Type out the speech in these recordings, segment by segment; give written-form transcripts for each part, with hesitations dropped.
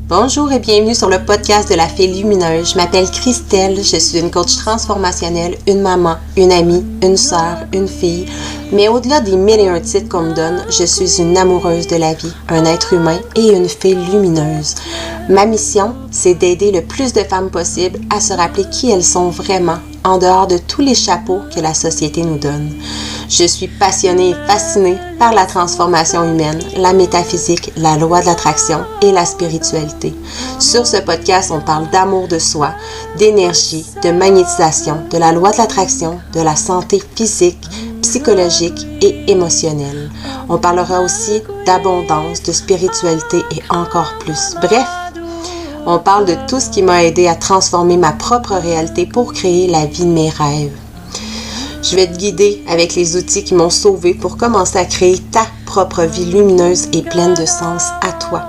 Bonjour et bienvenue sur le podcast de la Fée Lumineuse. Je m'appelle Christelle, je suis une coach transformationnelle, une maman, une amie, une sœur, une fille. Mais au-delà des mille et un titres qu'on me donne, je suis une amoureuse de la vie, un être humain et une fée lumineuse. Ma mission, c'est d'aider le plus de femmes possible à se rappeler qui elles sont vraiment, en dehors de tous les chapeaux que la société nous donne. Je suis passionnée et fascinée par la transformation humaine, la métaphysique, la loi de l'attraction et la spiritualité. Sur ce podcast, on parle d'amour de soi, d'énergie, de magnétisation, de la loi de l'attraction, de la santé physique, psychologique et émotionnelle. On parlera aussi d'abondance, de spiritualité et encore plus. Bref, on parle de tout ce qui m'a aidé à transformer ma propre réalité pour créer la vie de mes rêves. Je vais te guider avec les outils qui m'ont sauvée pour commencer à créer ta propre vie lumineuse et pleine de sens à toi.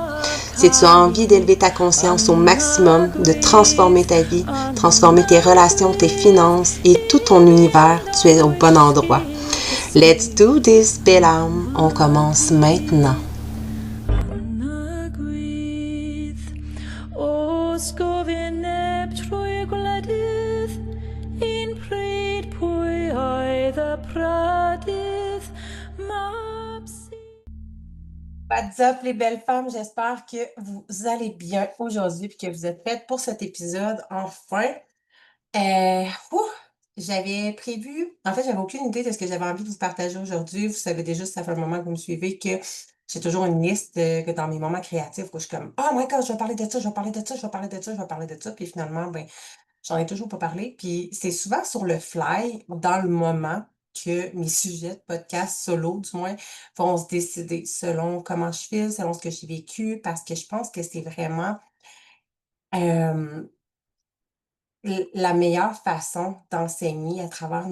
Si tu as envie d'élever ta conscience au maximum, de transformer ta vie, transformer tes relations, tes finances et tout ton univers, tu es au bon endroit. Let's do this, belle âme. On commence maintenant. What's up les belles femmes, j'espère que vous allez bien aujourd'hui et que vous êtes prêtes pour cet épisode enfin. J'avais prévu, en fait j'avais aucune idée de ce que j'avais envie de vous partager aujourd'hui. Vous savez déjà, ça fait un moment que vous me suivez, que j'ai toujours une liste que dans mes moments créatifs où je suis comme oh my god, je vais parler de ça, je vais parler de ça, je vais parler de ça, je vais parler de ça, puis finalement j'en ai toujours pas parlé. Puis c'est souvent sur le fly, dans le moment, que mes sujets de podcast solo, du moins, vont se décider selon comment je file, selon ce que j'ai vécu, parce que je pense que c'est vraiment la meilleure façon d'enseigner à travers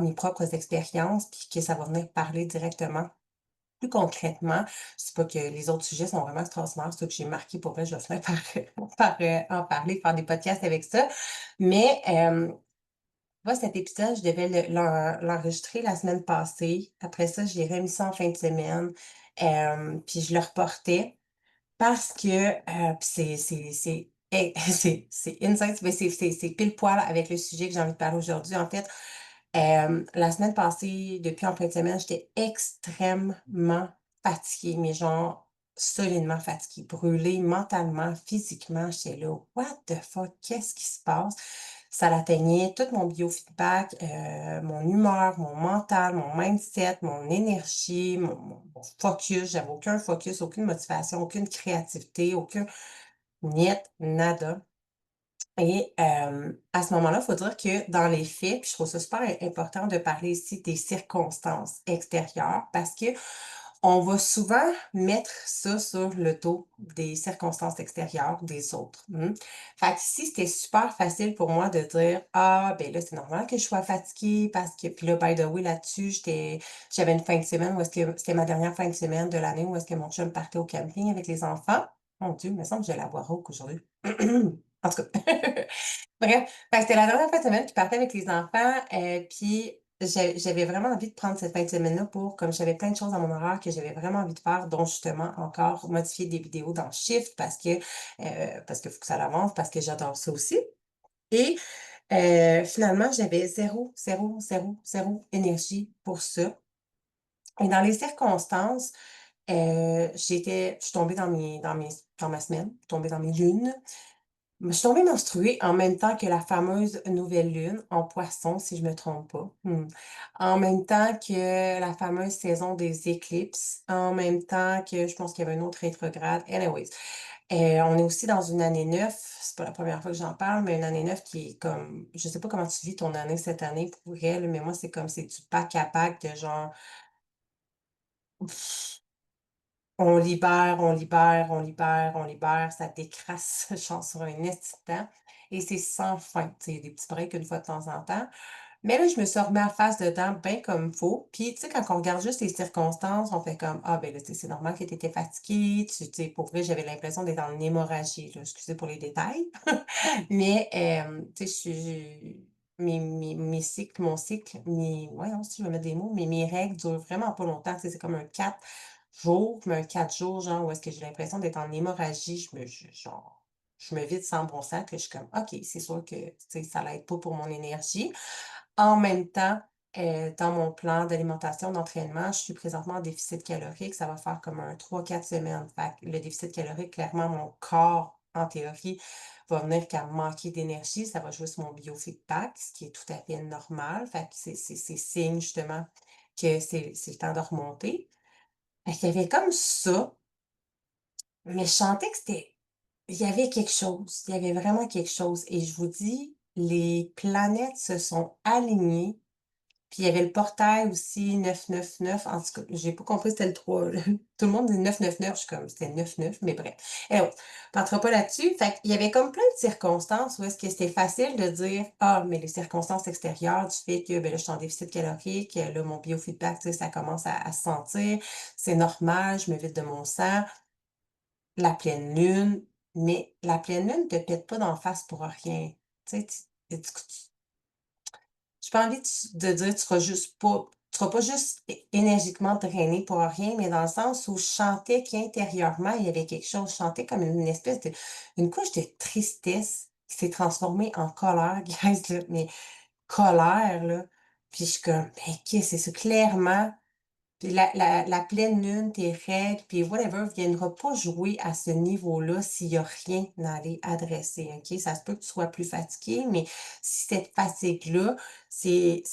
mes propres expériences, puis que ça va venir parler directement. Plus concrètement, je sais pas que les autres sujets sont vraiment extraordinaires, ceux que j'ai marqués pour vrai, je vais finir par, en parler, faire des podcasts avec ça. Mais moi, cet épisode, je devais l'enregistrer la semaine passée. Après ça, j'ai remis ça en fin de semaine. Puis je le reportais parce que puis c'est insight, mais c'est pile poil avec le sujet que j'ai envie de parler aujourd'hui. En fait, la semaine passée, depuis en fin de semaine, j'étais extrêmement fatiguée, mais genre solidement fatiguée, brûlée mentalement, physiquement. J'étais là, what the fuck, qu'est-ce qui se passe? Ça l'atteignait tout mon biofeedback, mon humeur, mon mental, mon mindset, mon énergie, mon focus. J'avais aucun focus, aucune motivation, aucune créativité, aucun niet, nada. Et à ce moment-là, il faut dire que dans les faits, puis je trouve ça super important de parler ici des circonstances extérieures parce que on va souvent mettre ça sur le dos des circonstances extérieures des autres. Fait qu'ici, c'était super facile pour moi de dire ah ben là, c'est normal que je sois fatiguée parce que puis là, by the way, là-dessus, j'avais une fin de semaine où est-ce que c'était ma dernière fin de semaine de l'année où est-ce que mon chum partait au camping avec les enfants. Mon Dieu, il me semble que j'ai la voix rauque aujourd'hui. En tout cas. Bref, fait que c'était la dernière fin de semaine qu'il partait avec les enfants, puis j'avais vraiment envie de prendre cette fin de semaine-là pour comme j'avais plein de choses dans mon horaire que j'avais vraiment envie de faire, dont justement encore modifier des vidéos dans Shift parce que faut que ça avance, parce que j'adore ça aussi. Et finalement, j'avais zéro, zéro, zéro, zéro énergie pour ça. Et dans les circonstances, je suis tombée dans ma semaine, je suis tombée dans mes lunes. Je suis tombée menstruée en même temps que la fameuse nouvelle lune en Poisson, si je me trompe pas. En même temps que la fameuse saison des éclipses, en même temps que je pense qu'il y avait un autre rétrograde. Anyways, on est aussi dans une année 9. C'est pas la première fois que j'en parle, mais une année 9 qui est comme je sais pas comment tu vis ton année cette année pour elle, mais moi, c'est comme c'est du pack à pack de genre on libère, on libère, on libère, on libère, ça décrasse genre sur un instant et c'est sans fin. Tu sais, des petits breaks une fois de temps en temps. Mais là, je me suis remis à face dedans bien comme faut. Puis, tu sais, quand on regarde juste les circonstances, on fait comme, ah, ben là, tu sais, c'est normal que tu étais fatiguée. Tu sais, pour vrai, j'avais l'impression d'être en hémorragie, là. Excusez pour les détails. Mais, tu sais, mes cycles, mon cycle, voyons, si je vais mettre des mots, mais mes règles durent vraiment pas longtemps. Tu sais, c'est comme un 4. jours, mais un 4 jours, genre, où est-ce que j'ai l'impression d'être en hémorragie, je me vide sans bon sens, que je suis comme: «OK, c'est sûr que, tu sais, ça l'aide pas pour mon énergie». En même temps, dans mon plan d'alimentation, d'entraînement, je suis présentement en déficit calorique. Ça va faire comme un 3 4 semaines. Fait que le déficit calorique, clairement, mon corps, en théorie, va venir qu'à manquer d'énergie. Ça va jouer sur mon biofeedback, ce qui est tout à fait normal. Fait que c'est signe, justement, que c'est le temps de remonter. Fait qu'il y avait comme ça, mais je sentais que il y avait quelque chose. Il y avait vraiment quelque chose et je vous dis, les planètes se sont alignées. Puis il y avait le portail aussi 999. En tout cas, j'ai pas compris c'était le 3. Tout le monde dit 999. Je suis comme: «C'était 99», mais bref. Anyway, on partira pas là-dessus. Fait qu'il y avait comme plein de circonstances où est-ce que c'était facile de dire: «Ah, mais les circonstances extérieures du fait que, ben là, je suis en déficit calorique, là, mon biofeedback, tu sais, ça commence à se sentir. C'est normal, je me vide de mon sang». La pleine lune, mais la pleine lune te pète pas d'en face pour rien. Tu sais, j'ai pas envie de dire tu seras pas juste énergiquement drainé pour rien, mais dans le sens où je sentais qu'intérieurement, il y avait quelque chose. Je sentais comme une espèce de une couche de tristesse qui s'est transformée en colère, guys, là, mais colère, là. Puis je suis comme: «Mais qu'est-ce que c'est ça?» Clairement, puis la pleine lune, tes règles, puis whatever, viendra pas jouer à ce niveau-là s'il y a rien à aller adresser, OK? Ça se peut que tu sois plus fatigué, mais si cette fatigue-là, c'est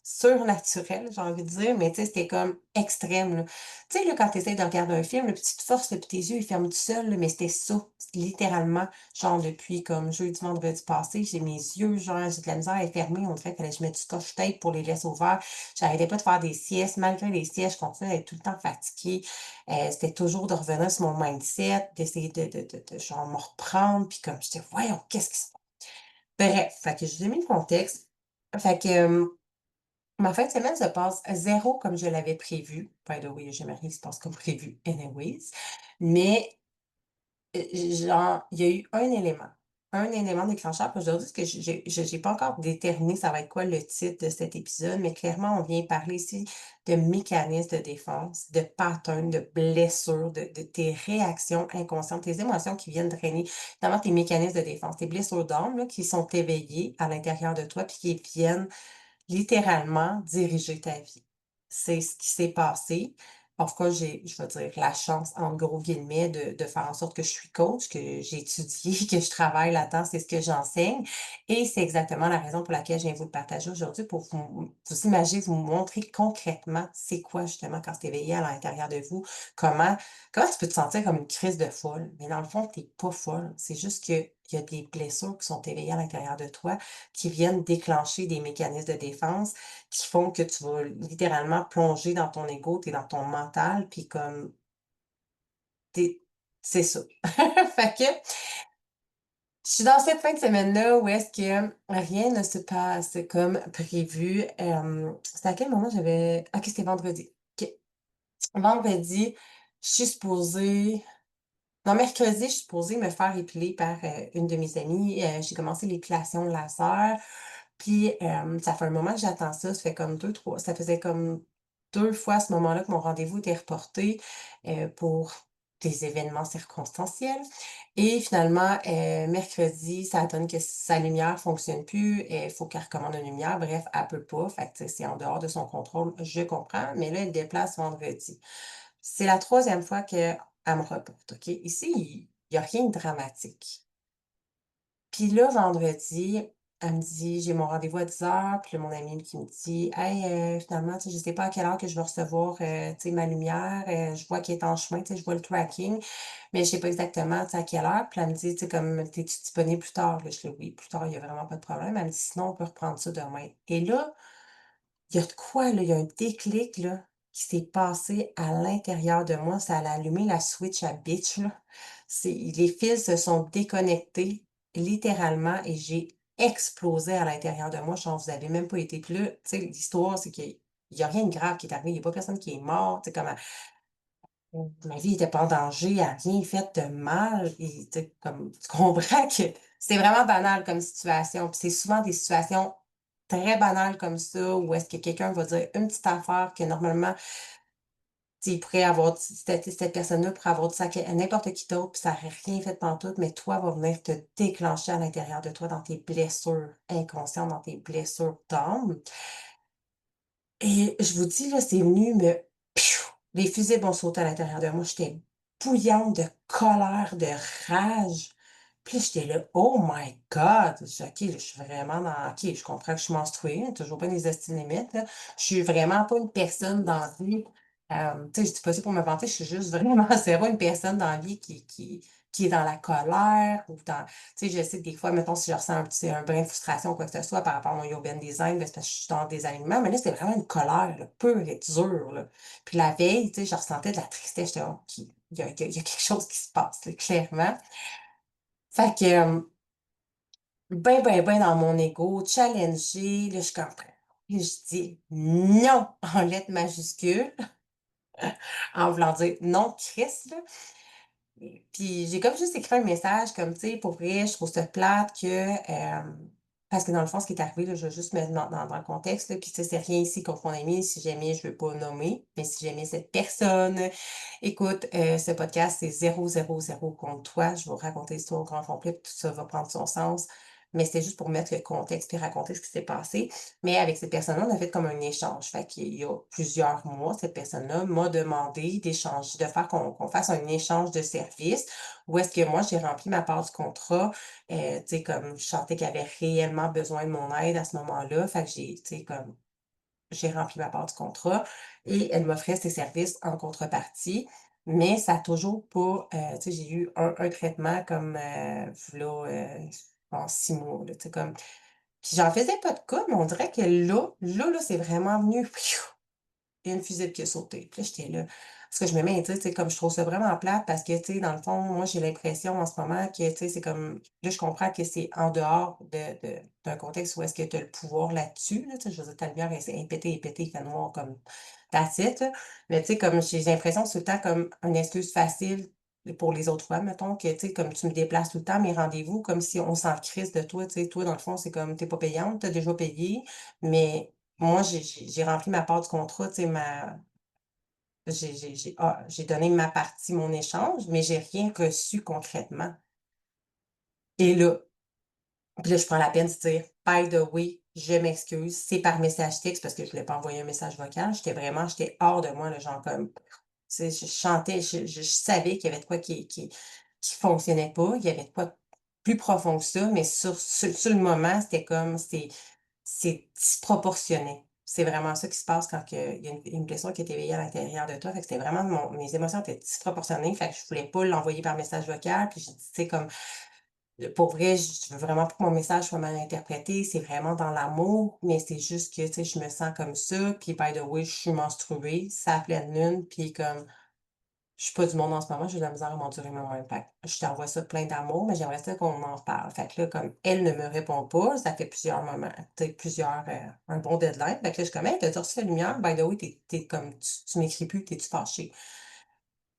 surnaturel, j'ai envie de dire, mais tu sais, c'était comme extrême, là. Tu sais, là, quand tu essaies de regarder un film, là, puis tu te forces, là, puis tes yeux, ils ferment tout seuls, là, mais c'était ça, littéralement, genre depuis comme jeudi, vendredi passé, j'ai mes yeux, genre, j'ai de la misère à les fermer, on dirait qu'il fallait que je mette du scotch-tape pour les laisser ouverts. J'arrêtais pas de faire des siestes. Malgré les siestes, je continuais d'être tout le temps fatiguée. C'était toujours de revenir sur mon mindset, d'essayer de genre me reprendre, puis comme j'étais: «Voyons, qu'est-ce qui se passe?» Bref, fait que je vous ai mis le contexte. Fait que, ma fin de semaine se passe zéro comme je l'avais prévu. By the way, il y a jamais rien qui se passe comme prévu anyways. Mais genre, il y a eu un élément déclencheur. Puis aujourd'hui, ce que j'ai pas encore déterminé ça va être quoi le titre de cet épisode, mais clairement, on vient parler ici de mécanismes de défense, de patterns, de blessures, de tes réactions inconscientes, tes émotions qui viennent drainer, notamment tes mécanismes de défense, tes blessures d'âme là, qui sont éveillées à l'intérieur de toi, puis qui viennent littéralement diriger ta vie. C'est ce qui s'est passé. En tout cas, j'ai, je vais dire, la chance, en gros guillemets, de faire en sorte que je suis coach, que j'ai étudié, que je travaille là-dedans, c'est ce que j'enseigne. Et c'est exactement la raison pour laquelle je viens vous le partager aujourd'hui, pour vous imaginer, vous montrer concrètement c'est quoi justement quand c'est éveillé à l'intérieur de vous, comment, comment tu peux te sentir comme une crise de folle. Mais dans le fond, tu n'es pas folle. C'est juste qu'il y a des blessures qui sont éveillées à l'intérieur de toi qui viennent déclencher des mécanismes de défense qui font que tu vas littéralement plonger dans ton ego, tu es dans ton mental, puis comme tu c'est ça. Fait que je suis dans cette fin de semaine-là où est-ce que rien ne se passe comme prévu. C'était à quel moment j'avais OK, c'était vendredi. OK. Vendredi, je suis supposée non, mercredi, je suis supposée me faire épiler par, une de mes amies. J'ai commencé l'épilation laser. Puis, ça fait un moment que j'attends ça. Ça fait comme 2 3 ça faisait comme 2 fois à ce moment-là que mon rendez-vous était reporté, pour des événements circonstanciels et finalement, mercredi, ça donne que sa lumière fonctionne plus et il faut qu'elle recommande une lumière. Bref, elle peut pas. Fait que, tu sais, c'est en dehors de son contrôle, je comprends, mais là, elle déplace vendredi. C'est la troisième fois qu'elle me reporte, OK? Ici, il y a rien de dramatique. Puis là, vendredi, elle me dit: «J'ai mon rendez-vous à 10 heures». Puis là, mon amie qui me dit: «Hey, finalement, tu sais, je sais pas à quelle heure que je vais recevoir, tu sais, ma lumière, je vois qu'elle est en chemin, tu sais, je vois le tracking, mais je sais pas exactement, tu sais, à quelle heure». Puis elle me dit, tu sais, comme: «Tu disponible plus tard?» Là, je fais: «Oui, plus tard, il y a vraiment pas de problème». Elle me dit: «Sinon, on peut reprendre ça demain». Et là, il y a de quoi, là, il y a un déclic, là, qui s'est passé à l'intérieur de moi. Ça a allumé la switch à bitch, là. Les fils se sont déconnectés littéralement et j'ai explosé à l'intérieur de moi. Genre, vous avez même pas été. Puis là, tu sais, l'histoire, c'est qu'il y a rien de grave qui est arrivé. Il y a pas personne qui est mort. Tu sais, comme, ma vie était pas en danger. Elle a rien fait de mal. Et, tu sais, comme, tu comprends que c'est vraiment banal comme situation. Puis c'est souvent des situations très banal comme ça, où est-ce que quelqu'un va dire une petite affaire que normalement, tu sais, il pourrait avoir cette personne-là pourrait avoir dit ça à n'importe qui d'autre, puis ça aurait rien fait pantoute, mais toi, va venir te déclencher à l'intérieur de toi, dans tes blessures inconscientes, dans tes blessures d'âme. Et je vous dis, là, c'est venu me piou, les fusibles ont sauté à l'intérieur de moi. J'étais bouillante de colère, de rage. Puis là, j'étais là: «Oh my God!» Je dis: «OK, là, je suis vraiment dans OK, je comprends que je suis menstruée, hein, toujours pas des esti limites, là. Je suis vraiment pas une personne dans la vie, tu sais, je dis pas ça pour me vanter, je suis juste vraiment zéro une personne dans la vie qui est dans la colère ou dans tu sais, je sais que des fois, mettons, si je ressens un brin de frustration ou quoi que ce soit par rapport à mon urban design, ben, c'est parce que je suis dans le désalignement, mais là, c'était vraiment une colère, là, pure et dure, là. Puis la veille, tu sais, je ressentais de la tristesse, j'étais: «OK, il y a quelque chose qui se passe, là, clairement». Fait que, ben dans mon ego, challengée, là, je suis comme et je dis: «Non» en lettres majuscules, en voulant dire: «Non, Christ», là. Puis j'ai comme juste écrit un message comme, tu sais, pour vrai, je trouve ça plate que, parce que dans le fond, ce qui est arrivé, là, je vais juste mettre dans le contexte, là, puis tu sais, c'est rien ici contre mon ami, si jamais je veux pas nommer, mais si jamais cette personne écoute, ce podcast, c'est 000 contre toi. Je vais vous raconter l'histoire au grand complet, puis tout ça va prendre son sens. Mais c'était juste pour mettre le contexte puis raconter ce qui s'est passé. Mais avec cette personne-là, on a fait comme un échange. Fait qu'il y a plusieurs mois, cette personne-là m'a demandé d'échanger, de faire qu'on fasse un échange de services où est-ce que moi, j'ai rempli ma part du contrat. Tu sais, comme je sentais qu'elle avait réellement besoin de mon aide à ce moment-là. Fait que j'ai, tu sais, comme j'ai rempli ma part du contrat et elle m'offrait ses services en contrepartie, mais ça a toujours pas, tu sais, j'ai eu un traitement comme, v'là, je pense 6 mois, là, tu sais, comme puis j'en faisais pas de cas, mais on dirait que là, c'est vraiment venu il y a une fusée qui a sauté. Puis là, j'étais là parce que je me mets à dire, tu sais, comme je trouve ça vraiment plate parce que, tu sais, dans le fond, moi, j'ai l'impression en ce moment que, tu sais, c'est comme là, je comprends que c'est en dehors d'un contexte où est-ce que tu as le pouvoir là-dessus, là, tu sais, je veux dire, ta lumière est pétée, il fait noir comme that's it, là. Mais tu sais, comme j'ai l'impression que c'est tout le temps comme une excuse facile pour les autres fois, mettons, que, tu sais, comme tu me déplaces tout le temps mes rendez-vous, comme si on s'en crisse de toi, tu sais. Toi, dans le fond, c'est comme tu es pas payante, tu as déjà payé, mais moi, j'ai rempli ma part du contrat, tu sais, j'ai donné ma partie, mon échange, mais j'ai rien reçu concrètement et là puis là, je prends la peine de dire: «By the way, je m'excuse, c'est par message texte» parce que je voulais pas envoyer un message vocal. J'étais hors de moi, là, genre comme, tu sais, je chantais, je savais qu'il y avait de quoi qui fonctionnait pas. Il y avait de quoi de plus profond que ça, mais sur le moment, c'était comme c'est disproportionné. C'est vraiment ça qui se passe quand que il y a une blessure qui est éveillée à l'intérieur de toi. Fait que c'était vraiment mes émotions étaient disproportionnées. Fait que je voulais pas l'envoyer par message vocal. Puis j'ai dit, tu sais, comme, pour vrai, je veux vraiment pas que mon message soit mal interprété. C'est vraiment dans l'amour, mais c'est juste que, tu sais, je me sens comme ça. Puis, by the way, je suis menstruée, ça à pleine lune. Puis, comme, je suis pas du monde en ce moment, j'ai de la misère à m'endurer moi-même. Fait que je t'envoie ça plein d'amour, mais j'aimerais ça qu'on en parle. Fait que là, comme elle ne me répond pas, ça fait plusieurs moments, tu sais, un bon deadline. Fait que là, je suis comme: «Hey, t'as-tu reçu la lumière? By the way, tu comme tu m'écris plus, t'es-tu fâchée?»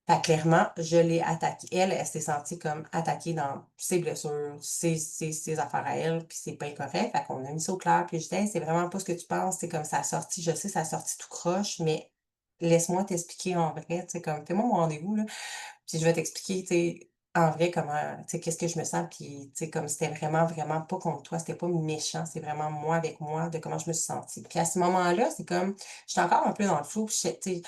Fait que clairement, je l'ai attaquée. Elle s'est sentie comme attaquée dans ses blessures, ses affaires à elle, puis c'est pas correct. Fait qu'on a mis ça au clair, puis je dis: «Hey, c'est vraiment pas ce que tu penses, c'est comme ça a sorti, je sais, ça a sorti tout croche, mais laisse-moi t'expliquer en vrai, tu sais, comme fais-moi mon rendez-vous, là, puis je vais t'expliquer, tu sais, en vrai comment tu sais, qu'est-ce que je me sens, puis tu sais, comme c'était vraiment pas contre toi, c'était pas méchant, c'est vraiment moi avec moi, de comment je me suis sentie». Puis à ce moment-là, c'est comme j'étais encore un peu dans le flou, puis tu sais,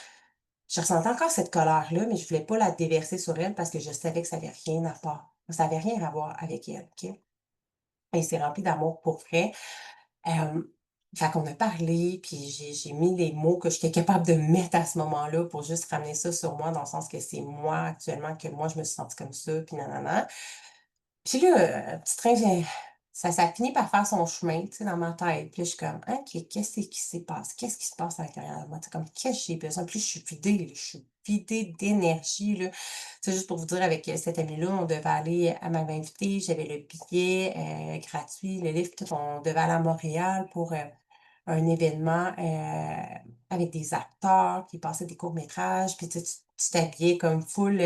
je ressentais encore cette colère-là, mais je voulais pas la déverser sur elle parce que je savais que ça avait rien à voir. Ça avait rien à voir avec elle, OK? Et c'est rempli d'amour pour vrai. Hem, Fait qu'on a parlé, puis j'ai mis les mots que j'étais capable de mettre à ce moment-là pour juste ramener ça sur moi, dans le sens que c'est moi actuellement, que moi je me suis sentie comme ça, puis nanana. Puis là, petit train, ça a fini par faire son chemin, tu sais, dans ma tête. Puis là, je suis comme: «OK, qu'est-ce qui s'est passé? Qu'est-ce qui se passe à l'intérieur de moi?» Tu sais, comme, qu'est-ce que j'ai besoin? Puis là, je suis vidée, là, je suis vidée d'énergie, là. Tu sais, juste pour vous dire, avec, cette amie-là, on devait aller elle m'avait invitée, j'avais le billet, gratuit, le livre, tout. On devait aller à Montréal pour, un événement, avec des acteurs qui passaient des courts-métrages. Puis tu sais, tu t'habillais comme full,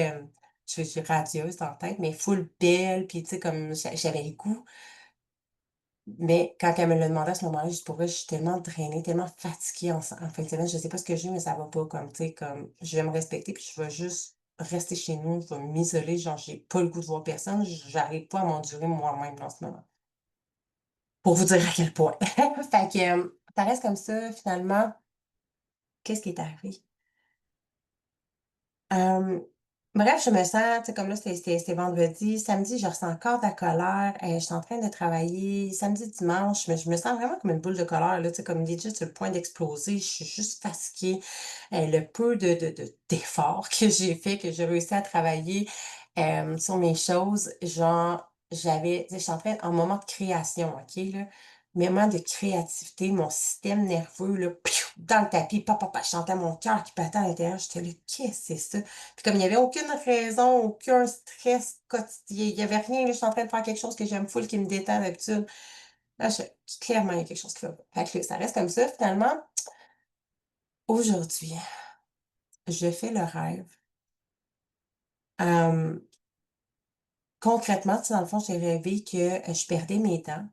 je suis radieuse dans la tête, mais full belle, puis tu sais, comme j'avais le goût Mais quand elle me l'a demandé à ce moment-là, juste pour vrai, je suis tellement drainée, tellement fatiguée en fin de semaine, je sais pas ce que j'ai, mais ça va pas comme, tu sais, comme je vais me respecter puis je vais juste rester chez nous, je vais m'isoler, genre j'ai pas le goût de voir personne, j'arrive pas à m'endurer moi-même en ce moment. Pour vous dire à quel point. Fait que, ça reste comme ça finalement, qu'est-ce qui est arrivé? Hem, bref, je me sens, tu sais, comme là, c'était vendredi. Samedi, je ressens encore de la colère. Je suis en train de travailler samedi, dimanche, mais je me sens vraiment comme une boule de colère, là, tu sais, comme legit sur le point d'exploser. Je suis juste fatiguée. Le peu d'efforts que j'ai fait, que j'ai réussi à travailler, sur mes choses, genre, j'avais tu sais, je suis en moment de création, OK, là? Moment de créativité, mon système nerveux, là, piou, dans le tapis, pa, pa, pa, je sentais mon cœur qui battait à l'intérieur. J'étais là: «Qu'est-ce que c'est ça?» Puis comme il y avait aucune raison, aucun stress quotidien, il y avait rien, là, je suis en train de faire quelque chose que j'aime full, qui me détend d'habitude. Là, je clairement, il y a quelque chose qui va pas. Fait que là, ça reste comme ça finalement. Aujourd'hui, je fais le rêve. Hem, concrètement, tu sais, dans le fond, j'ai rêvé que, je perdais mes dents.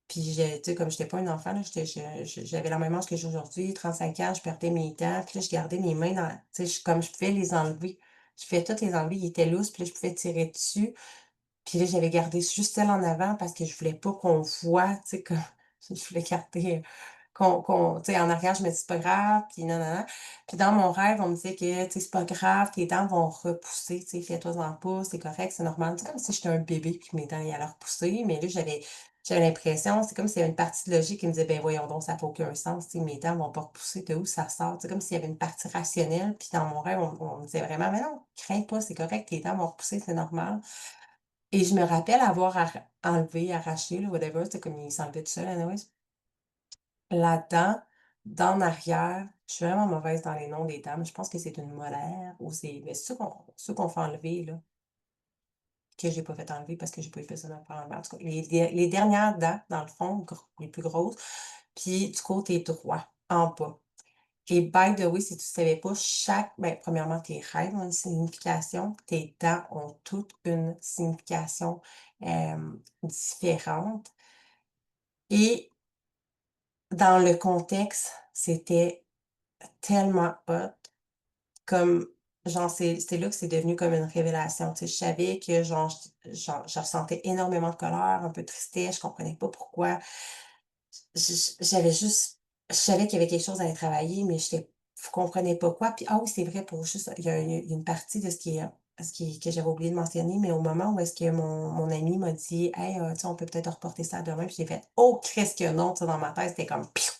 Puis je tu sais, comme j'étais pas un enfant, là, j'avais la même âge que j'ai aujourd'hui, 35 ans, je perdais mes dents, puis là, je gardais mes mains dans tu sais, comme je pouvais les enlever. Je pouvais toutes les enlever, ils étaient lousses, puis là, je pouvais tirer dessus. Puis là, j'avais gardé juste celle en avant parce que je voulais pas qu'on voit, tu sais, comme je voulais garder, qu'on tu sais, en arrière, je me dis: «C'est pas grave», puis non, non, non. Puis dans mon rêve, on me disait que, tu sais: «C'est pas grave, tes dents vont repousser, tu sais, fais-toi-en pas, c'est correct, c'est normal». C'est comme si j'étais un bébé puis que mes dents, ils allaient repousser, mais là, j'avais l'impression, c'est comme s'il y avait une partie de logique qui me disait: «Ben voyons donc, ça fait aucun sens, tu sais, mes dents vont pas repousser, de où ça sort?» C'est comme s'il y avait une partie rationnelle, puis dans mon rêve, on me disait vraiment: «Mais non, crains pas, c'est correct, tes dents vont repousser, c'est normal». Et je me rappelle avoir enlevé, arraché, là, whatever, c'est comme il s'enlevait tout seul anyways. Là-dedans, d'en arrière, je suis vraiment mauvaise dans les noms des dents, mais je pense que c'est une molaire ou c'est mais ceux qu'on fait enlever là, que j'ai pas fait enlever parce que j'ai pas eu besoin d'en faire enlever. En tout cas, les dernières dents, dans le fond, les plus grosses, puis du côté droit, en bas. Et by the way, si tu savais pas, premièrement, tes rêves ont une signification, tes dents ont toutes une signification, différente et dans le contexte, c'était tellement hot, comme genre, c'est là que c'est devenu comme une révélation, tu sais? Je savais que genre, je ressentais énormément de colère, un peu de tristesse, je comprenais pas pourquoi. J'avais juste je savais qu'il y avait quelque chose à aller travailler, mais je comprenais pas quoi. Puis, ah oui, c'est vrai pour juste il y a une partie de ce qui que j'avais oublié de mentionner, mais au moment où est-ce que mon ami m'a dit: «Hey, tu sais, on peut peut-être reporter ça à demain», puis j'ai fait: «Oh Christ que non!» Tu sais, dans ma tête, c'était comme piou!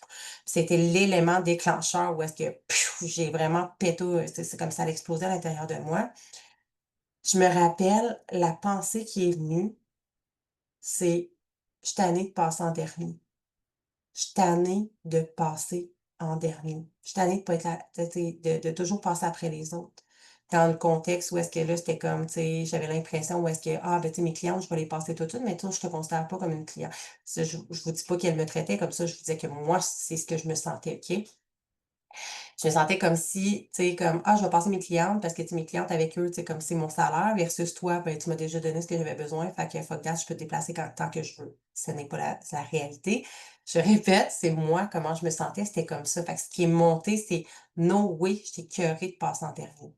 C'était l'élément déclencheur où est-ce que piou! J'ai vraiment pété, c'est comme ça allait exploser à l'intérieur de moi. Je me rappelle, la pensée qui est venue, c'est: «Je suis tannée de passer en dernier». Je suis tannée de passer en dernier. Je suis tannée de pas être là, tu sais, de toujours passer après les autres. Dans le contexte où est-ce que là, c'était comme, tu sais, j'avais l'impression où est-ce que, ah, ben, tu sais, mes clientes, je vais les passer tout de suite, mais toi, je te considère pas comme une cliente. Ça, je vous dis pas qu'elle me traitait comme ça, je vous disais que moi, c'est ce que je me sentais, OK? Je me sentais comme si, tu sais, comme: «Ah, je vais passer mes clientes parce que, tu sais, mes clientes avec eux, tu sais, comme c'est mon salaire versus toi, ben, tu m'as déjà donné ce que j'avais besoin, fait que fuck that, je peux te déplacer tant que je veux». Ce n'est pas la réalité. Je répète, c'est moi, comment je me sentais, c'était comme ça. Fait que ce qui est monté, c'est: «No way, j'étais écœurée de passer en dernier»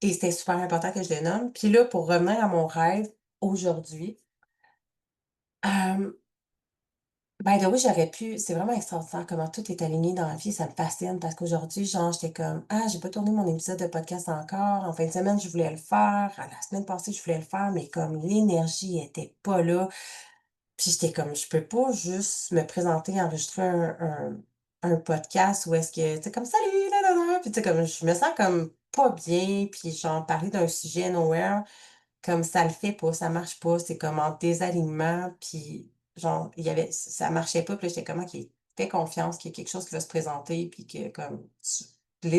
et c'était super important que je le nomme. Puis là, pour revenir à mon rêve, aujourd'hui, hem by the way, j'aurais pu c'est vraiment extraordinaire comment tout est aligné dans la vie, ça me fascine parce qu'aujourd'hui, genre, j'étais comme: «Ah, j'ai pas tourné mon épisode de podcast encore. En fin de semaine, je voulais le faire. La semaine passée, je voulais le faire, mais comme l'énergie était pas là». Puis j'étais comme: «Je peux pas juste me présenter, enregistrer un podcast où est-ce que, tu sais, comme: "Salut, na na na"», puis tu sais, comme je me sens comme pas bien, puis genre parler d'un sujet nowhere. Comme ça le fait pas, ça marche pas, c'est comme en désalignement, puis genre, il y avait ça marchait pas, puis là, j'étais comme: «OK, fais confiance qu'il y a quelque chose qui va se présenter, puis que comme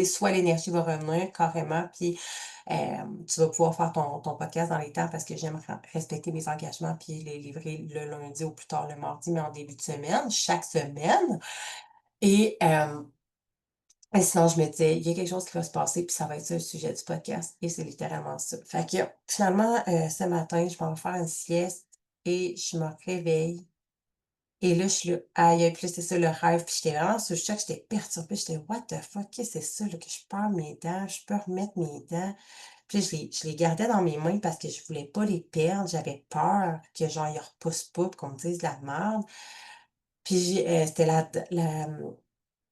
soit l'énergie va revenir carrément, puis tu vas pouvoir faire ton podcast dans les temps» parce que j'aime respecter mes engagements, puis les livrer le lundi ou plus tard le mardi, mais en début de semaine, chaque semaine et sinon, je me disais: «Il y a quelque chose qui va se passer, puis ça va être ça le sujet du podcast» et c'est littéralement ça. Fait que finalement, ce matin, je m'en vais faire une sieste. et je me réveille et là, je suis là: «Aïe aïe», puis là, c'est ça le rêve, puis j'étais vraiment sous le choc, j'étais perturbée, j'étais: «What the fuck? Qu'est-ce que c'est ça là, que je perds mes dents? Je peux remettre mes dents?» Puis là, je les gardais dans mes mains parce que je voulais pas les perdre, j'avais peur que genre ils repoussent pas puis qu'on me dise de la merde. Puis c'était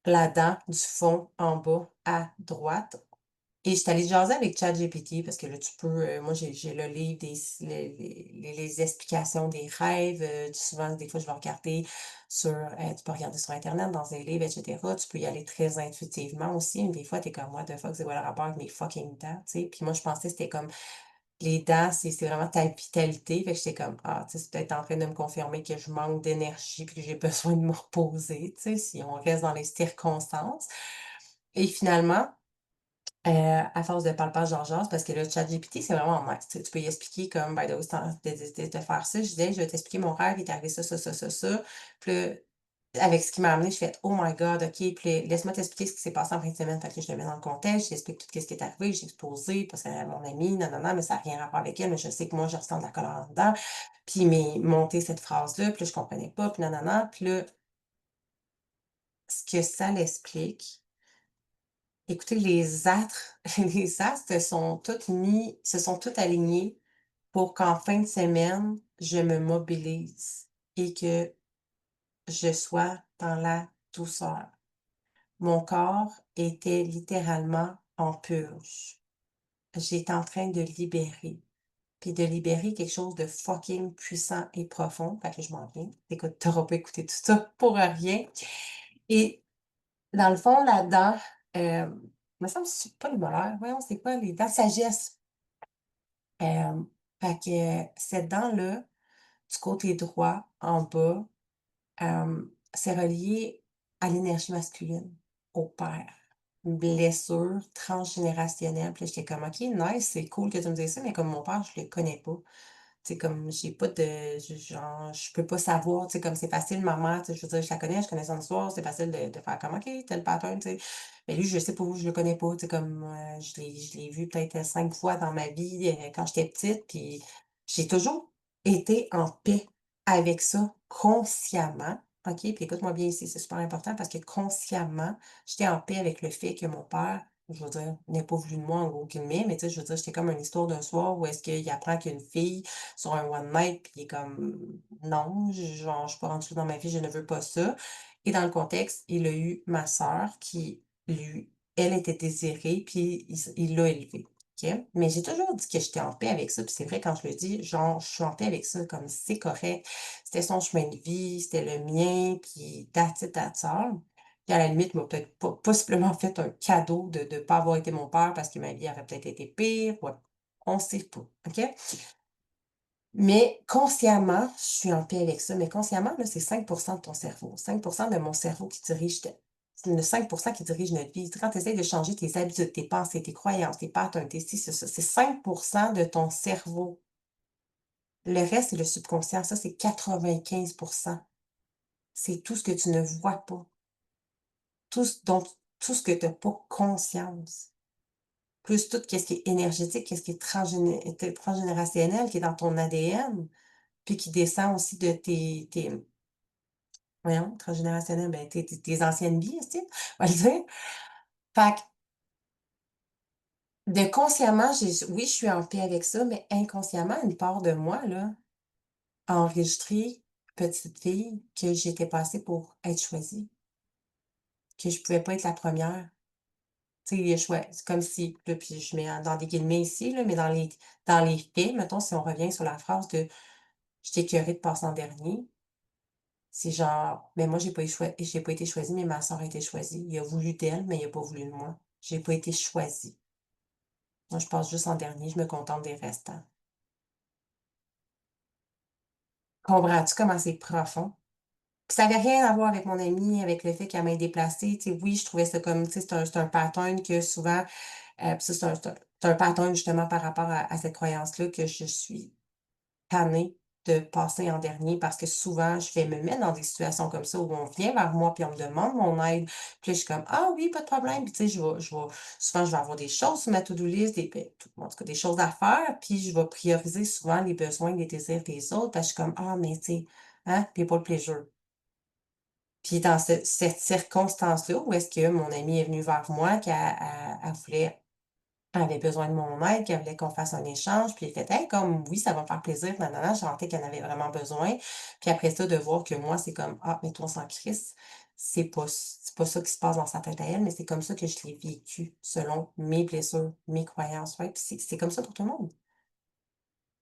la dent du fond en bas à droite et j'étais allée jaser avec ChatGPT parce que là, tu peux, moi, j'ai le livre des les explications des rêves, souvent, des fois, je vais regarder sur, tu peux regarder sur internet, dans des livres et cetera. Tu peux y aller très intuitivement aussi, mais des fois, tu es comme: «What the fuck, c'est quoi le rapport avec mes fucking dents?» tu sais? Puis moi, je pensais que c'était comme les dents, c'est vraiment ta vitalité. Fait que j'étais comme: «Ah, tu sais, c'est peut-être en train de me confirmer que je manque d'énergie puis que j'ai besoin de me reposer», tu sais, si on reste dans les circonstances et finalement, à force de parler, j'en parce que le ChatGPT, c'est vraiment nice. Tu peux y expliquer comme: «By the way, c'est en de faire ça». Je disais: «Je vais t'expliquer mon rêve, il est arrivé ça, ça, ça, ça, ça». Puis là, avec ce qui m'a amené, je fais: «Oh my god, OK, puis là, laisse-moi t'expliquer ce qui s'est passé en fin de semaine». Fait que je le mets dans le contexte, j'explique tout ce qui est arrivé, j'ai exposé parce que mon amie, non, non, non, mais ça n'a rien à voir avec elle, mais je sais que moi, je ressens de la colère en dedans. Puis il m'est monté cette phrase-là, puis là, je comprenais pas, puis non, non, non. Puis là, ce que ça l'explique, écoutez, les astres les astres se sont tous alignés pour qu'en fin de semaine, je me mobilise et que je sois dans la douceur. Mon corps était littéralement en purge. J'étais en train de libérer, puis de libérer quelque chose de fucking puissant et profond. Fait que je m'en viens. Écoute, tu pas écouté tout ça pour rien et dans le fond, là-dedans, me semble que c'est pas le molaire, voyons, c'est quoi les dents? Sagesse. Fait que cette dent-là, du côté droit, en bas, c'est relié à l'énergie masculine, au père. Une blessure transgénérationnelle. Puis là, j'étais comme: «OK, nice, c'est cool que tu me dises ça», mais comme mon père, je le connais pas. Tu sais, comme j'ai pas de genre, je peux pas savoir, tu sais, comme c'est facile, ma mère, tu sais, je veux dire, je connais son histoire, c'est facile de faire comme: «OK, tel pattern», tu sais. Mais lui, je sais pas, je le connais pas, tu sais, comme, je l'ai vu peut-être 5 fois dans ma vie, quand j'étais petite, puis j'ai toujours été en paix avec ça consciemment, OK? Puis écoute-moi bien ici, c'est super important parce que consciemment, j'étais en paix avec le fait que mon père, je veux dire, n'ait pas voulu de moi, en gros guillemets, mais tu sais, je veux dire, j'étais comme une histoire d'un soir où est-ce qu'il apprend qu'il y a une fille sur un one night, puis il est comme: «Non, genre, je suis pas rendu dans ma vie, je ne veux pas ça» et dans le contexte, il a eu ma sœur qui, lui, elle était désirée, puis il l'a élevée, OK? Mais j'ai toujours dit que j'étais en paix avec ça, puis c'est vrai quand je le dis, genre, je suis en paix avec ça, comme c'est correct. C'était son chemin de vie, c'était le mien, puis that's it, that's all. Puis à la limite, il m'a peut-être possiblement fait un cadeau de ne pas avoir été mon père parce que ma vie aurait peut-être été pire, ouais, on sait pas, OK? Mais consciemment, je suis en paix avec ça, mais consciemment, là, c'est 5% de ton cerveau. 5% de mon cerveau qui dirige le 5% qui dirige notre vie. Tu sais, quand tu essaies de changer tes habitudes, tes pensées, tes croyances, tes patterns, tes ci, c'est ça. C'est 5% de ton cerveau. Le reste, c'est le subconscient. Ça, c'est 95%. C'est tout ce que tu ne vois pas. Tout ce que tu as pas conscience. Plus tout ce qui est énergétique, qu'est-ce qui est transgénérationnel, qui est dans ton ADN. Puis qui descend aussi de tes voyons, transgénérationnel, ben, tes anciennes vies, tu sais, on va le dire. Fait que de consciemment, oui, je suis en paix avec ça, mais inconsciemment, une part de moi, là, a enregistré, petite fille, que j'étais pas assez pour être choisie, que je pouvais pas être la première. Tu sais, c'est comme si là, puis je mets dans des guillemets ici, là, mais dans les faits, mettons, si on revient sur la phrase de: «J'étais écœurée de passer en dernier». C'est genre, mais moi j'ai pas été choisie, mais ma sœur a été choisie. Il a voulu d'elle, mais il a pas voulu de moi. J'ai pas été choisie. Moi, je passe juste en dernier, je me contente des restants. Comprends-tu comment c'est profond? Puis ça avait rien à voir avec mon amie, avec le fait qu'elle m'ait déplacée. Tu sais, oui, je trouvais ça comme, tu sais, c'est un pattern que souvent, puis ça, c'est un pattern justement par rapport à cette croyance-là que je suis tannée de passer en dernier parce que souvent, je vais me mettre dans des situations comme ça où on vient vers moi puis on me demande mon aide. Puis là, je suis comme: «Ah oui, pas de problème». Puis tu sais, je vais souvent, je vais avoir des choses sur ma to-do list, des beh, tout en tout cas, des choses à faire, puis je vais prioriser souvent les besoins, les désirs des autres parce que je suis comme: «Ah mais tu sais, hein, people pleasure». Puis dans cette circonstance-là où est-ce que mon amie est venue vers moi, qu'elle voulait elle avait besoin de mon aide, qu'elle voulait qu'on fasse un échange, puis elle fait: «Hey, comme oui, ça va me faire plaisir, nanana». Je sentais qu'elle en avait vraiment besoin. Puis après ça, de voir que moi, c'est comme: «Ah, mais toi, on s'en crisse». C'est pas ça qui se passe dans sa tête à elle, mais c'est comme ça que je l'ai vécu selon mes blessures, mes croyances, ouais, puis c'est comme ça pour tout le monde.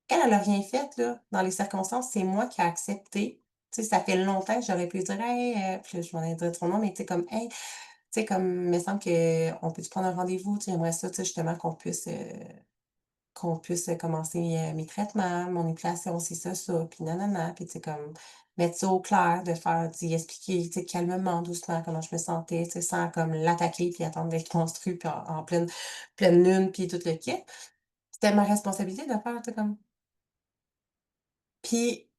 Elle, elle a rien fait, là, dans les circonstances, c'est moi qui ai accepté. Tu sais, ça fait longtemps que j'aurais pu dire: «Hey», puis là, je m'en allais dire son nom, mais tu sais, comme: «Hey», tu sais, comme: «Il me semble qu'on peut-tu prendre un rendez-vous? Tu sais, j'aimerais ça, tu sais, justement, qu'on puisse commencer, mes traitements, mon épilation, c'est ça, puis nanana, puis tu sais, comme mettre ça au clair, d'y expliquer, tu sais, calmement, doucement, comment je me sentais, tu sais, sans comme l'attaquer puis attendre d'être construit puis en pleine lune, puis tout le kit. C'était ma responsabilité de faire, tu sais, comme puis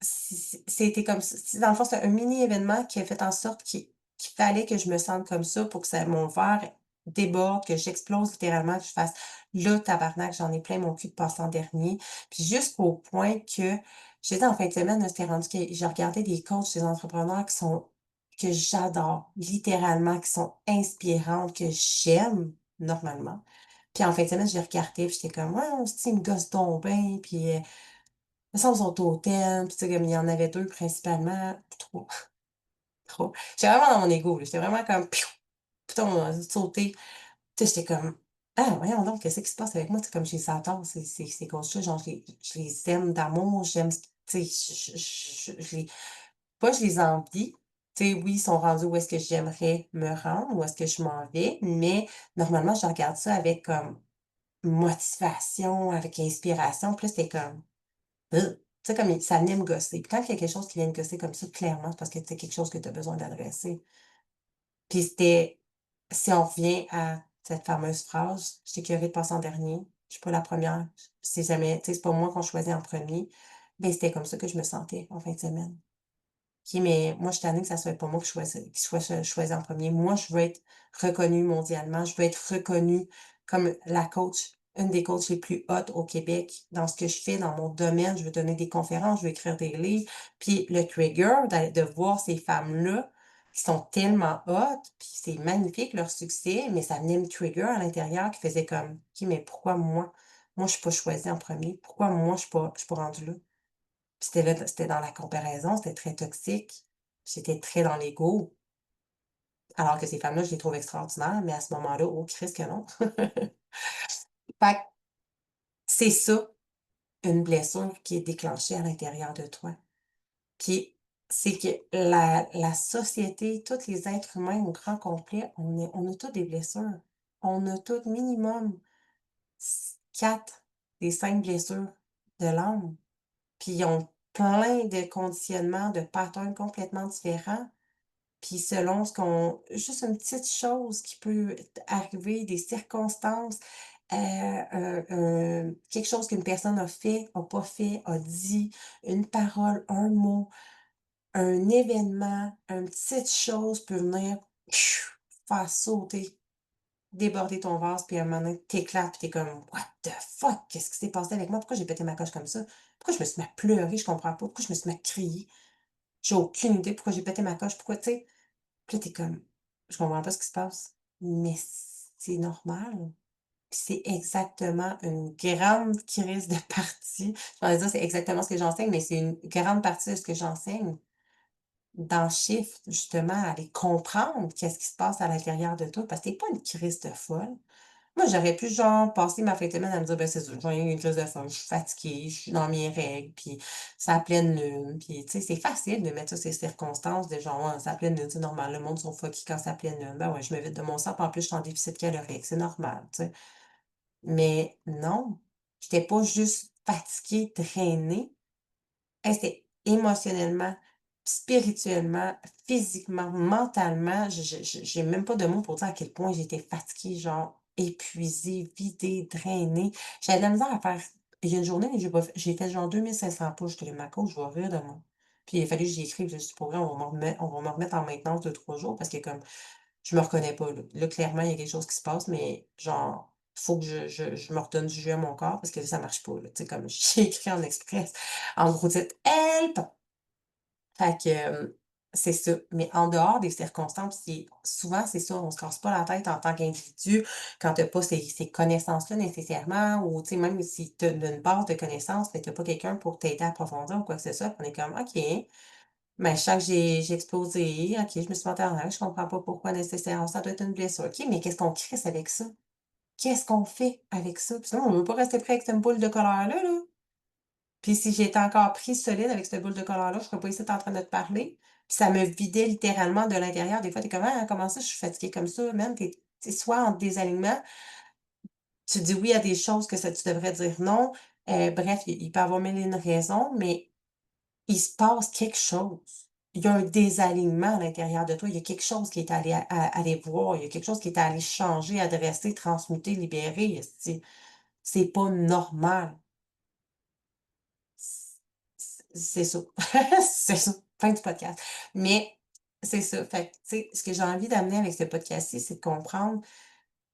c'était comme dans le fond, c'est un mini événement qui a fait en sorte qu'il fallait que je me sente comme ça pour que ça mon verre déborde, que j'explose littéralement, que je fasse: «Là, tabarnak, j'en ai plein mon cul de passer en dernier». Puis jusqu'au point que j'étais en fin de semaine, là, c'était rendu que je regardais des coachs, des entrepreneurs que j'adore, littéralement, qui sont inspirantes, que j'aime normalement. Puis en fin de semaine, je les regardais, puis j'étais comme: «Ouais, hostie, ils me gossent donc bien», puis, me semble, ils sont hautaines, puis tu sais, comme il y en avait 2 principalement, 3, 3. J'étais vraiment dans mon ego, là, j'étais vraiment comme piou, piton, sauter. Tu sais, j'étais comme: «Ah, voyons donc, qu'est-ce qui se passe avec moi?» Tu sais, comme je les adore ces coachs-là, genre je les aime d'amour, j'aime ce tu sais, je les pas je les envie, tu sais, oui, ils sont rendus où est-ce que j'aimerais me rendre, où est-ce que je m'en vais, mais normalement, je regarde ça avec comme motivation, avec inspiration, puis là, c'était comme tu sais, comme ça venait me gosser. Puis quand il y a quelque chose qui vient me gosser comme ça, clairement, c'est parce que c'est quelque chose que tu as besoin d'adresser. Puis c'était si on revient à cette fameuse phrase: «Je suis écœurée de passer en dernier, je suis pas la première, c'est jamais, tu sais, c'est pas moi qu'on choisit en premier». Ben c'était comme ça que je me sentais en fin de semaine. OK, mais moi, je suis tannée que ça soit pas moi qui soit choisie en premier. Moi, je veux être reconnue mondialement. Je veux être reconnue comme la coach, une des coachs les plus hautes au Québec dans ce que je fais, dans mon domaine. Je veux donner des conférences, je veux écrire des livres. Puis le trigger de voir ces femmes-là qui sont tellement hautes, puis c'est magnifique leur succès, mais ça venait me trigger à l'intérieur qui faisait comme: «OK, mais pourquoi moi? Moi, je suis pas choisie en premier. Pourquoi moi, je suis pas rendue là?» Puis c'était dans la comparaison, c'était très toxique. J'étais très dans l'ego, alors que ces femmes-là, je les trouve extraordinaires, mais à ce moment-là, oh Christ que non. Fait que c'est ça, une blessure qui est déclenchée à l'intérieur de toi. Puis c'est que la société, tous les êtres humains au grand complet, on a tous des blessures. On a tous minimum 4 des 5 blessures de l'âme. Puis ils ont plein de conditionnements, de patterns complètement différents. Puis selon ce qu'on juste une petite chose qui peut arriver, des circonstances, quelque chose qu'une personne a fait, a pas fait, a dit, une parole, un mot, un événement, une petite chose peut venir faire sauter, déborder ton vase, puis à un moment donné, tu puis tu comme: «What the fuck? Qu'est-ce qui s'est passé avec moi? Pourquoi j'ai pété ma coche comme ça? Pourquoi je me suis mis à pleurer? Je comprends pas. Pourquoi je me suis mis à crier? J'ai aucune idée pourquoi j'ai pété ma coche. Pourquoi?» tu sais? Puis là, tu comme: «Je comprends pas ce qui se passe». Mais c'est normal. Puis c'est exactement une grande crise de partie. J'allais dire, c'est exactement ce que j'enseigne, mais c'est une grande partie de ce que j'enseigne dans Shift, justement, à aller comprendre qu'est-ce qui se passe à l'intérieur de toi, parce que tu pas une crise de folle. Moi, j'aurais pu, genre, passer ma fin de semaine à me dire: «Ben, c'est ça, j'ai eu une crise de folle, je suis fatiguée, je suis dans mes règles, puis c'est la pleine lune», puis tu sais, c'est facile de mettre ça, ces circonstances de genre: «Ouais, c'est la pleine lune, c'est normal, le monde sont fuckés quand c'est la pleine lune». Ben ouais, je me vide de mon sang, puis en plus, je suis en déficit calorique, c'est normal, tu sais. Mais non, j'étais pas juste fatiguée, drainée. Hey, c'était émotionnellement, spirituellement, physiquement, mentalement, j'ai même pas de mots pour dire à quel point j'étais fatiguée, genre épuisée, vidée, drainée. J'avais de la misère à faire il y a une journée, j'ai fait genre 2 500 pas. J'étais là: «Ma coach va rire de moi». Puis il a fallu que j'y écrive, j'ai dit: «Pour vrai, on va me remettre en maintenance 2 3 jours parce que comme je me reconnais pas là. Là, clairement, il y a quelque chose qui se passe, mais genre, faut que je me redonne du jus à mon corps parce que ça marche pas là». Tu sais, comme j'ai écrit en express, en gros titre: «Help!». Fait que, c'est ça. Mais en dehors des circonstances, souvent, c'est ça, on se casse pas la tête en tant qu'individu quand tu as pas ces connaissances-là nécessairement ou tu sais, même si tu as une base de connaissances, mais tu as pas quelqu'un pour t'aider à approfondir ou quoi que ce soit, puis on est comme: «OK, mais je sens que j'ai explosé. OK, je me suis mentue en l'air, je comprends pas pourquoi nécessairement ça doit être une blessure. OK, mais qu'est-ce qu'on crisse avec ça? Qu'est-ce qu'on fait avec ça?» Puis sinon, on veut pas rester pris avec cette boule de colère-là, là. Puis si j'étais encore prise solide avec cette boule de colère-là, je serais pas ici en train de te parler. Puis ça me vidait littéralement de l'intérieur. Des fois, tu es comme: «Ah, comment ça je suis fatiguée comme ça, man?» Tu soit en désalignement, tu dis oui à des choses que ça tu devrais dire non. Bref, il peut y avoir mille et une raisons, mais il se passe quelque chose. Il y a un désalignement à l'intérieur de toi. Il y a quelque chose qui est allé aller voir. Il y a quelque chose qui est allé changer, adresser, transmuter, libérer, esti. C'est pas normal. C'est ça. C'est ça. Fin du podcast. Mais c'est ça. Fait que, tu sais, ce que j'ai envie d'amener avec ce podcast-ci, c'est de comprendre,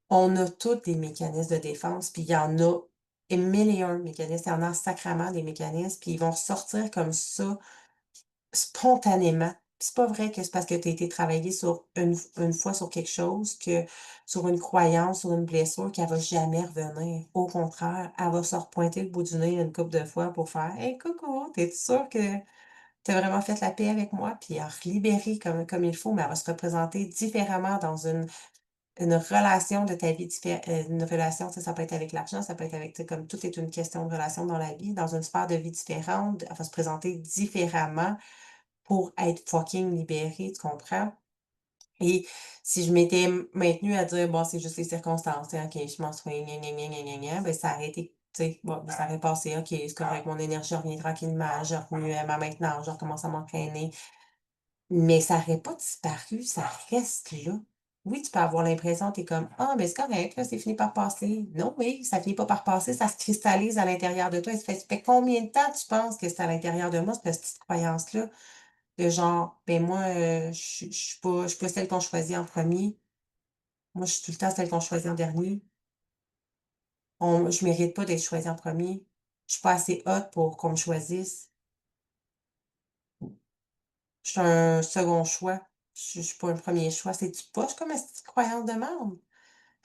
on a tous des mécanismes de défense, puis il y en a et mille et un mécanismes. Il y en a sacrément des mécanismes, puis ils vont ressortir comme ça spontanément. Puis c'est pas vrai que c'est parce que tu as été travaillé sur une fois sur quelque chose que sur une croyance, sur une blessure, qu'elle va jamais revenir. Au contraire, elle va se repointer le bout du nez une couple de fois pour faire: «Hey coucou, t'es-tu sûre que tu as vraiment fait la paix avec moi?» Puis à libérer comme il faut, mais elle va se représenter différemment dans une relation de ta vie une relation, tu sais, ça peut être avec l'argent, ça peut être avec, tu sais, comme tout est une question de relation dans la vie, dans une sphère de vie différente, elle va se présenter différemment pour être fucking libérée, tu comprends? Et si je m'étais maintenue à dire: «Bon, c'est juste les circonstances, tu sais, OK, je m'en gna, gna, gna, gna, gna, gna», ben, ça aurait été tu sais, bon, ben, ça aurait passé: «OK, c'est correct, mon énergie revient tranquillement, je remue à ma maintenance, je recommence à m'entraîner». Mais ça aurait pas disparu, ça reste là. Oui, tu peux avoir l'impression, tu es comme: «Ah, ben, c'est correct, là, c'est fini par passer». Non, oui, ça finit pas par passer, ça se cristallise à l'intérieur de toi et ça fait combien de temps tu penses que c'est à l'intérieur de moi, cette petite croyance-là? De genre: «Ben, moi, je suis pas celle qu'on choisit en premier. Moi, je suis tout le temps celle qu'on choisit en dernier. Je mérite pas d'être choisie en premier. Je suis pas assez hot pour qu'on me choisisse. Je suis un second choix. Je suis pas un premier choix». C'est-tu poche comme esti de croyance de merde?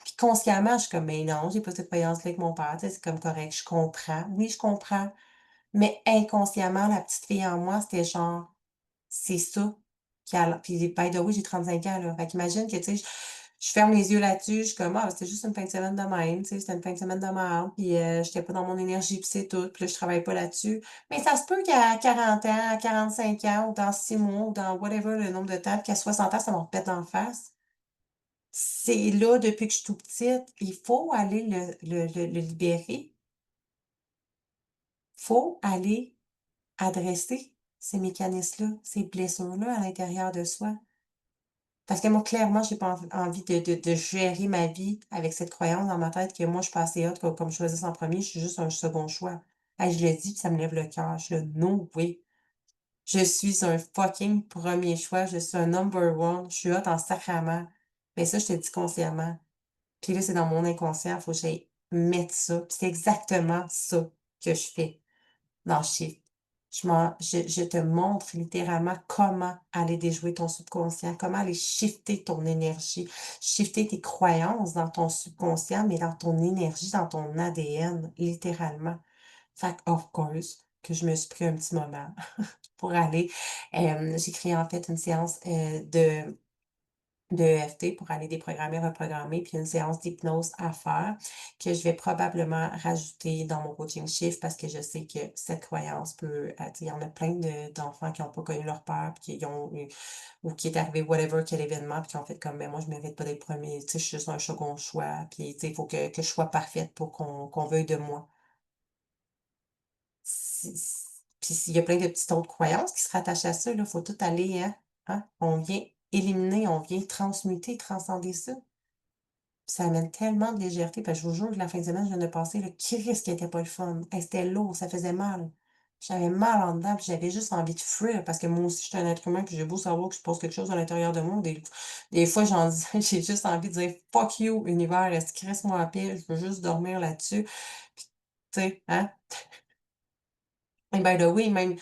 Puis consciemment, je suis comme: «Mais non, j'ai pas cette croyance-là avec mon père, tu sais, c'est comme correct, je comprends. Oui, je comprends». Mais inconsciemment, la petite fille en moi, c'était genre: «C'est ça qui a puis by the way, j'ai 35 ans, là». Fait qu'imagine que, tu sais, je ferme les yeux là-dessus, je suis comme: «Ah, c'était juste une fin de semaine de même, tu sais, c'était une fin de semaine de merde, puis j'étais pas dans mon énergie, puis c'est tout, puis là, je travaille pas là-dessus». Mais ça se peut qu'à 40 ans, à 45 ans ou dans 6 mois ou dans whatever le nombre de temps, puis qu'à 60 ans, ça me repète d'en face. C'est là depuis que je suis toute petite. Il faut aller le libérer. Faut aller adresser ces mécanismes-là, ces blessures-là à l'intérieur de soi. Parce que moi, clairement, j'ai pas envie de gérer ma vie avec cette croyance dans ma tête que moi, je suis pas assez hot pour qu'on me choisisse en premier, je suis juste un second choix. Hey, je le dis, puis ça me lève le cœur. Je suis là: «No way. Je suis un fucking premier choix. Je suis un number one. Je suis hot en sacrament». Mais ça, je te le dis consciemment. Puis là, c'est dans mon inconscient, faut que j'aille mettre ça. Puis c'est exactement ça que je fais dans Shift. Je te montre littéralement comment aller déjouer ton subconscient, comment aller shifter ton énergie, shifter tes croyances dans ton subconscient, mais dans ton énergie, dans ton ADN, littéralement. Fait que, of course, que je me suis pris un petit moment pour aller, j'ai créé en fait une séance, de EFT pour aller déprogrammer, reprogrammer, puis une séance d'hypnose à faire que je vais probablement rajouter dans mon coaching Shift parce que je sais que cette croyance peut, tu sais, il y en a plein d'enfants qui n'ont pas connu leur peur, puis qui ont eu ou qui est arrivé whatever quel événement, puis qui ont fait comme: «Ben moi, je mérite pas d'être premier, tu sais, je suis juste un second choix, puis tu sais, il faut que je sois parfaite pour qu'on veuille de moi». Puis s'il y a plein de petites autres croyances qui se rattachent à ça, là, faut tout aller, hein, on vient éliminer, on vient transmuter, transcender ça. ça amène tellement de légèreté, parce que je vous jure que la fin de semaine, je viens de passer, le Christ qui était pas le fun. Hey, c'était lourd, ça faisait mal. J'avais mal en dedans, puis j'avais juste envie de fuir parce que moi aussi, je suis un être humain, puis j'ai beau savoir que je pose quelque chose à l'intérieur de moi, des fois, j'en dis j'ai juste envie de dire: «Fuck you, univers, est-ce crisse-moi en paix, je veux juste dormir là-dessus». Puis, tu sais, hein? Et by the way, même,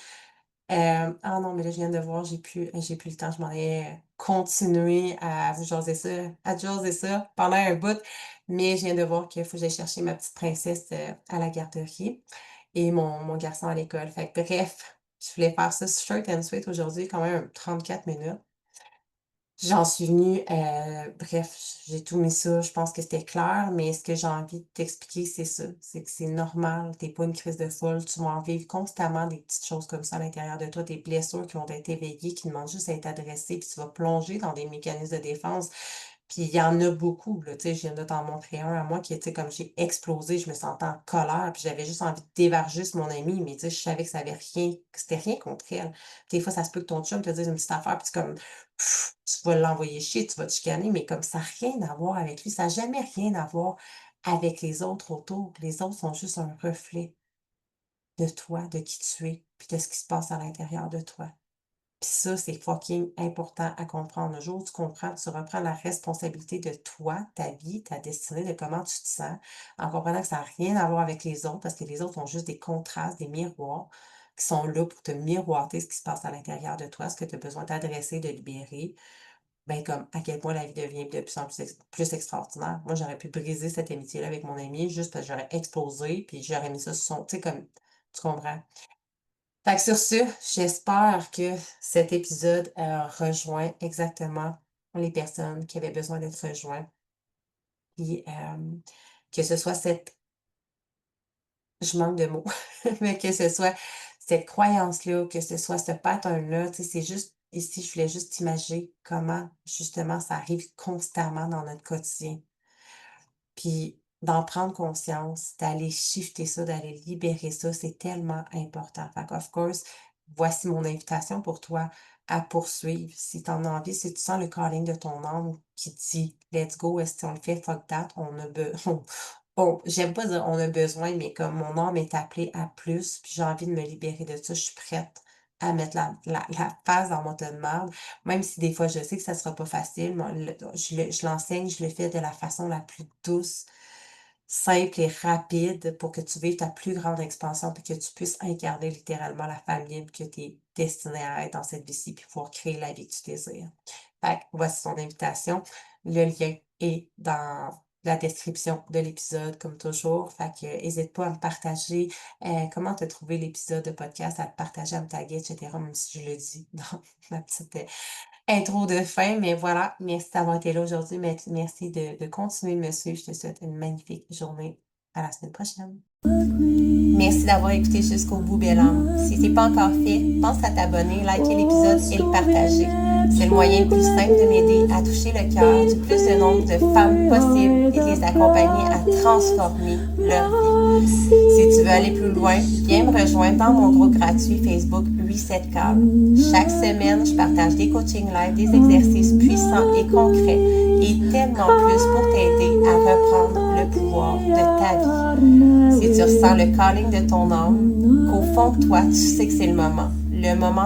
ah non, mais là, je viens de voir, j'ai plus le temps, je m'en allais continuer à vous jaser ça pendant un bout, mais je viens de voir qu'il faut que j'aille chercher ma petite princesse, à la garderie et mon garçon à l'école. Fait que bref, je voulais faire ça short and sweet aujourd'hui, quand même 34 minutes. J'en suis venue, bref, j'ai tout mis ça, je pense que c'était clair, mais ce que j'ai envie de t'expliquer, c'est ça, c'est que c'est normal, tu pas une crise de folie, tu vas en vivre constamment des petites choses comme ça à l'intérieur de toi, des blessures qui vont être éveillées, qui demandent juste à être adressées, puis tu vas plonger dans des mécanismes de défense. Puis il y en a beaucoup, là, tu sais, je viens de t'en montrer un à moi qui, tu sais, comme j'ai explosé, je me sentais en colère, puis j'avais juste envie de dévarger sur mon amie, mais tu sais, je savais que ça avait rien, que c'était rien contre elle. Des fois, ça se peut que ton chum te dise une petite affaire, puis tu comme, tu vas l'envoyer chier, tu vas te chicaner, mais comme ça n'a rien à voir avec lui, ça n'a jamais rien à voir avec les autres autour. Les autres sont juste un reflet de toi, de qui tu es, puis de ce qui se passe à l'intérieur de toi. Puis ça, c'est fucking important à comprendre. Le jour où tu comprends, tu reprends la responsabilité de toi, ta vie, ta destinée, de comment tu te sens, en comprenant que ça n'a rien à voir avec les autres, parce que les autres sont juste des contrastes, des miroirs qui sont là pour te miroiter ce qui se passe à l'intérieur de toi, ce que tu as besoin d'adresser, de libérer. Ben, comme à quel point la vie devient de plus en plus extraordinaire. Moi, j'aurais pu briser cette amitié-là avec mon ami juste parce que j'aurais explosé, puis j'aurais mis ça sur son, tu sais, comme, tu comprends? Fait que sur ce, j'espère que cet épisode rejoint exactement les personnes qui avaient besoin d'être rejointes. Puis que ce soit cette, je manque de mots, mais que ce soit cette croyance-là, que ce soit ce pattern-là, tu sais, c'est juste, ici, je voulais juste imaginer comment justement ça arrive constamment dans notre quotidien. Puis d'en prendre conscience, d'aller shifter ça, d'aller libérer ça, c'est tellement important. Fait of course, voici mon invitation pour toi à poursuivre. Si tu en as envie, si tu sens le calling de ton âme qui dit let's go, est-ce qu'on le fait, fuck that, on a j'aime pas dire on a besoin, mais comme mon âme est appelée à plus, puis j'ai envie de me libérer de ça, je suis prête à mettre la face dans mon tas de marde, même si des fois je sais que ça sera pas facile, moi, je l'enseigne, je le fais de la façon la plus douce, simple et rapide pour que tu vives ta plus grande expansion puis que tu puisses incarner littéralement la famille que tu es destiné à être dans cette vie-ci puis pouvoir créer la vie que tu désires. Fait que voici ton invitation. Le lien est dans la description de l'épisode, comme toujours. Fait que n'hésite pas à me partager comment tu as trouvé l'épisode de podcast, à te partager, à me taguer, etc., même si je le dis dans ma petite intro de fin, mais voilà, merci d'avoir été là aujourd'hui. Merci de continuer de me suivre. Je te souhaite une magnifique journée. À la semaine prochaine. Merci d'avoir écouté jusqu'au bout, belle âme. Si ce n'est pas encore fait, pense à t'abonner, liker l'épisode et le partager. C'est le moyen le plus simple de m'aider à toucher le cœur du plus de nombre de femmes possible et de les accompagner à transformer leur vie. Si tu veux aller plus loin, viens me rejoindre dans mon groupe gratuit Facebook Reset Call. Chaque semaine, je partage des coachings live, des exercices puissants et concrets et tellement plus pour t'aider à reprendre le pouvoir de ta vie. Si tu ressens le calling de ton âme, qu'au fond de toi, tu sais que c'est le moment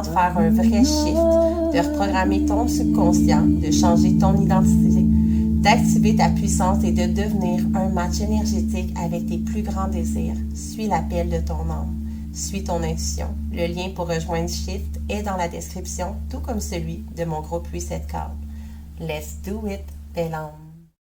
de faire un vrai shift, de reprogrammer ton subconscient, de changer ton identité, d'activer ta puissance et de devenir un match énergétique avec tes plus grands désirs. Suis l'appel de ton âme. Suis ton intuition. Le lien pour rejoindre Shift est dans la description, tout comme celui de mon groupe Reset Call. Let's do it, belle âme.